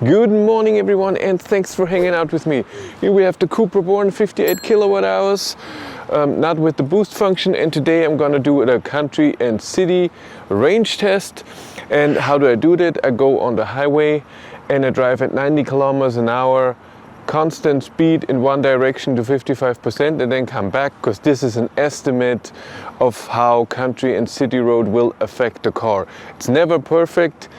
Good morning everyone, and thanks for hanging out with me. Here we have the Cupra Born 58 kWh, not with the boost function, and today I'm gonna do a country and city range test. And how do I do that? I go on the highway and I drive at 90 kilometers an hour, constant speed in one direction to 55%, and then come back, because this is an estimate of how country and city road will affect the car. It's never perfect.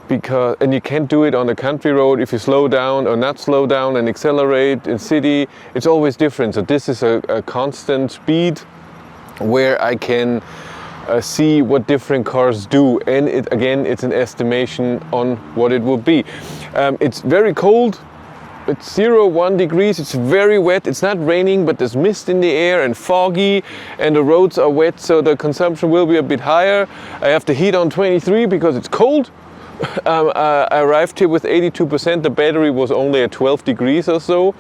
And you can't do it on a country road if you slow down or not slow down and accelerate. In city, it's always different. So this is a constant speed where I can see what different cars do. And it's an estimation on what it will be. It's very cold. It's 0-1 degrees. It's very wet. It's not raining, but there's mist in the air and foggy, and the roads are wet, so the consumption will be a bit higher. I have the heat on 23 because it's cold. I arrived here with 82%. The battery was only at 12 degrees or so.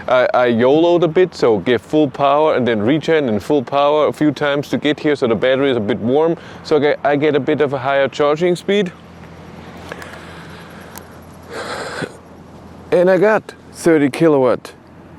I YOLO'd a bit, so give full power and then regen and full power a few times to get here, so the battery is a bit warm, so I get a bit of a higher charging speed. And I got 30 kilowatt.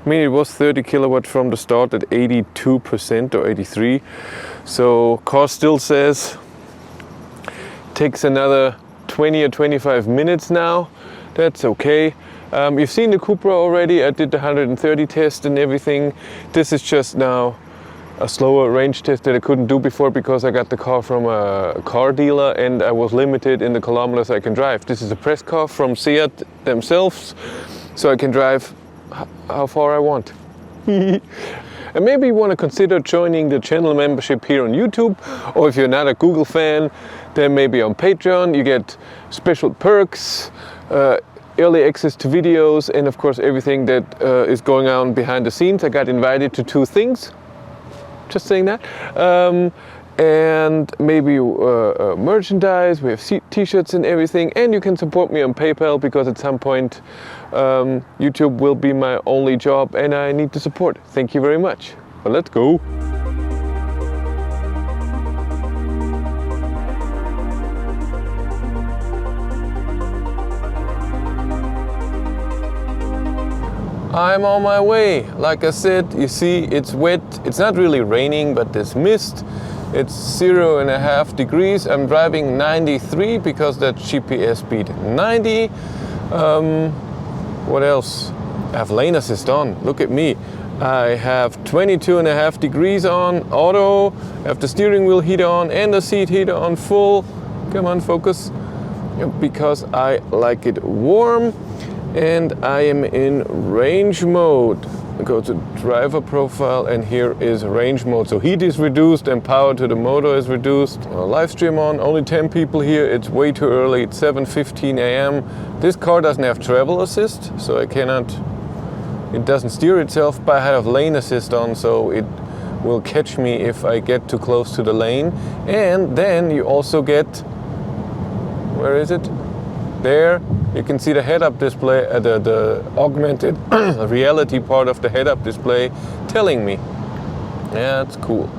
I mean, it was 30 kilowatt from the start at 82% or 83. So car still says takes another 20 or 25 minutes now. That's okay. You've seen the Cupra already. I did the 130 test and everything. This is just now a slower range test that I couldn't do before because I got the car from a car dealer and I was limited in the kilometers I can drive. This is a press car from Seat themselves, so I can drive how far I want. And maybe you want to consider joining the channel membership here on YouTube, or if you're not a Google fan, then maybe on Patreon you get special perks, early access to videos, and of course everything that is going on behind the scenes. I got invited to 2 things, just saying that. And maybe merchandise, we have t-shirts and everything, and you can support me on PayPal, because at some point YouTube will be my only job and I need the support. Thank you very much. Well, let's go. I'm on my way. Like I said, you see it's wet. It's not really raining, but there's mist. It's 0.5 degrees. I'm driving 93 because that GPS speed 90. What else? I have lane assist on. Look at me. I have 22.5 degrees on auto. I have the steering wheel heater on and the seat heater on full. Come on, focus. Because I like it warm. And I am in range mode. I go to driver profile, and here is range mode. So heat is reduced and power to the motor is reduced. Live stream on, only 10 people here. It's way too early. It's 7:15 a.m. This car doesn't have travel assist, so I cannot, it doesn't steer itself, but I have lane assist on, so it will catch me if I get too close to the lane. And then you also get, where is it? There, you can see the head-up display, the augmented reality part of the head-up display telling me. Yeah, it's cool.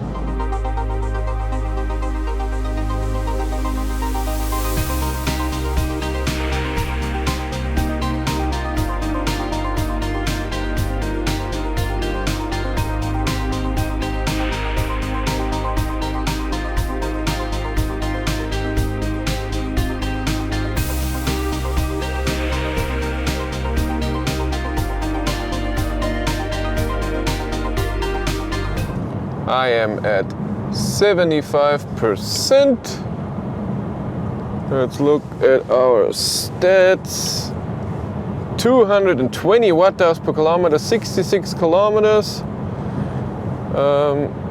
I am at 75%. Let's look at our stats. 220 watt-hours per kilometer, 66 kilometers.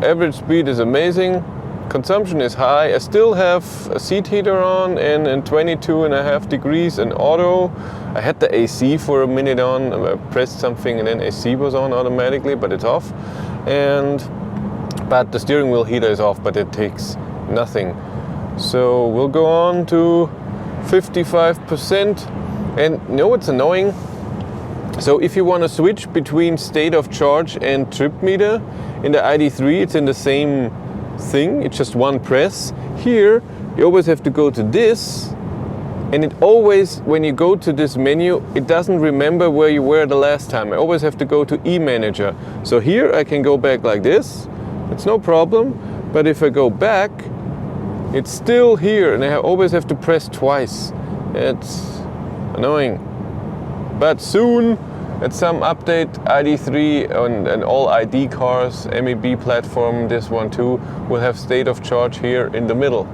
Average speed is amazing. Consumption is high. I still have a seat heater on and 22.5 degrees in auto. I had the AC for a minute on. I pressed something and then AC was on automatically, but it's off. But the steering wheel heater is off, but it takes nothing. So we'll go on to 55%. And you know what's annoying? So if you want to switch between state of charge and trip meter, in the ID3 it's in the same thing, it's just one press. Here you always have to go to this And it always, when you go to this menu, it doesn't remember where you were the last time. I always have to go to e-manager. So here I can go back like this, it's no problem. But if I go back, it's still here, and I always have to press twice. It's annoying. But soon, at some update, ID3 and all ID cars, MEB platform, this one too, will have state of charge here in the middle.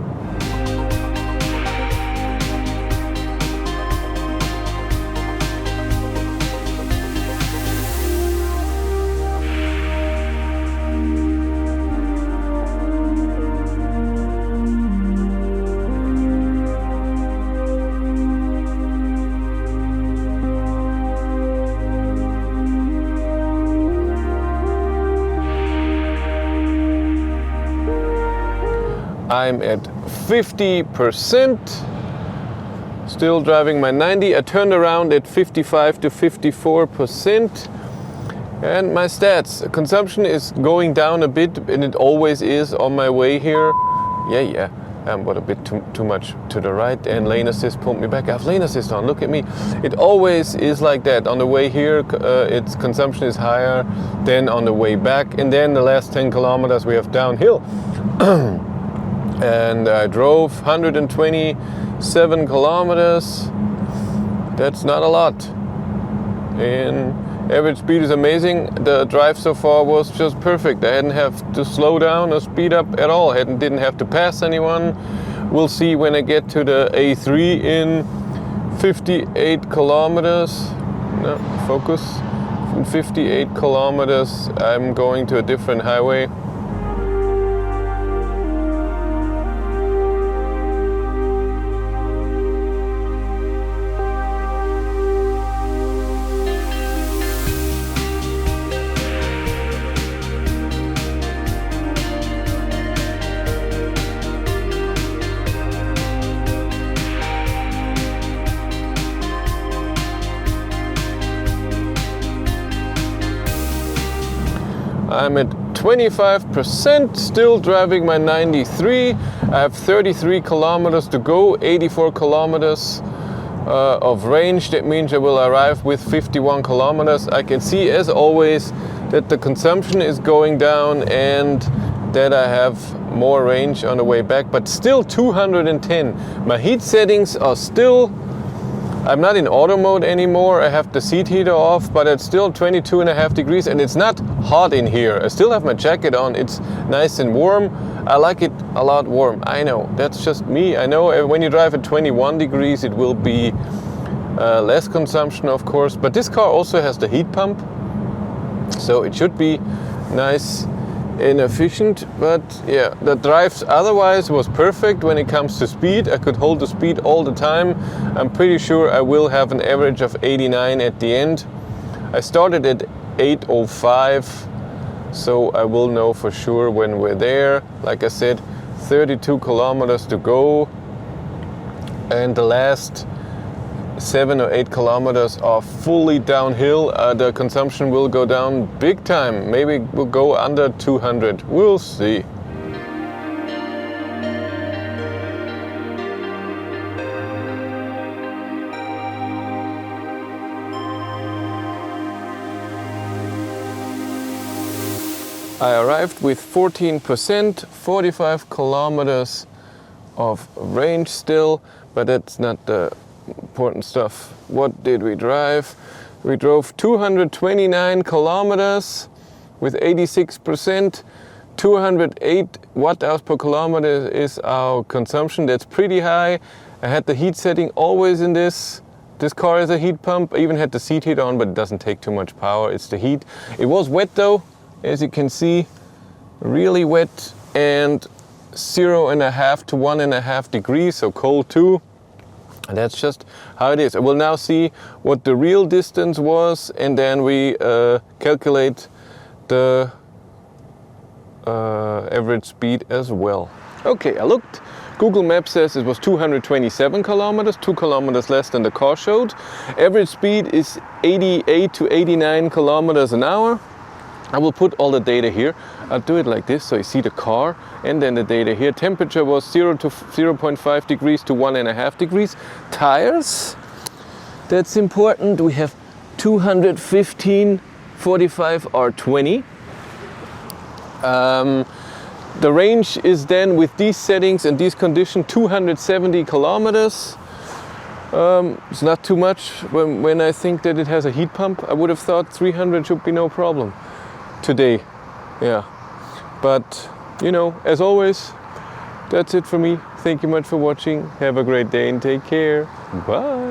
I'm at 50%, still driving my 90. I turned around at 55 to 54%. And my stats, consumption is going down a bit, and it always is on my way here. But a bit too much to the right, and lane assist pulled me back. I have lane assist on, look at me. It always is like that. On the way here, its consumption is higher than on the way back. And then the last 10 kilometers we have downhill. And I drove 127 kilometers. That's not a lot. And average speed is amazing. The drive so far was just perfect. I hadn't have to slow down or speed up at all. Didn't have to pass anyone. We'll see when I get to the A3 in 58 kilometers. No, focus. In 58 kilometers, I'm going to a different highway. I'm at 25%, still driving my 93. I have 33 kilometers to go, 84 kilometers of range. That means I will arrive with 51 kilometers. I can see, as always, that the consumption is going down and that I have more range on the way back, but still 210. My heat settings are still, I'm not in auto mode anymore. I have the seat heater off, but it's still 22.5 degrees, and it's not hot in here. I still have my jacket on. It's nice and warm. I like it a lot warm. I know, that's just me. I know when you drive at 21 degrees, it will be less consumption, of course. But this car also has the heat pump, so it should be nice and efficient. But yeah, the drive otherwise was perfect when it comes to speed. I could hold the speed all the time. I'm pretty sure I will have an average of 89 at the end. I started at 8:05, so I will know for sure when we're there. Like I said, 32 kilometers to go, and the last 7 or 8 kilometers are fully downhill. The consumption will go down big time. Maybe we'll go under 200. We'll see. I arrived with 14%, 45 kilometers of range still, but that's not the important stuff. What did we drive? We drove 229 kilometers with 86%. 208 watt-hours per kilometer is our consumption. That's pretty high. I had the heat setting always in this. This car is a heat pump. I even had the seat heater on, but it doesn't take too much power. It's the heat. It was wet though, as you can see, really wet, and 0.5 to 1.5 degrees, so cold too. And that's just how it is. I will now see what the real distance was, and then we calculate the average speed as well. Okay, I looked. Google Maps says it was 227 kilometers, 2 kilometers less than the car showed. Average speed is 88 to 89 kilometers an hour. I will put all the data here. I'll do it like this, so you see the car and then the data here. Temperature was 0 to 0.5 degrees to 1.5 degrees. Tires, that's important. We have 215, 45 or 20. The range is then, with these settings and these conditions, 270 kilometers. It's not too much when I think that it has a heat pump. I would have thought 300 should be no problem today. Yeah, but you know, as always, that's it for me. Thank you much for watching. Have a great day and take care. Bye.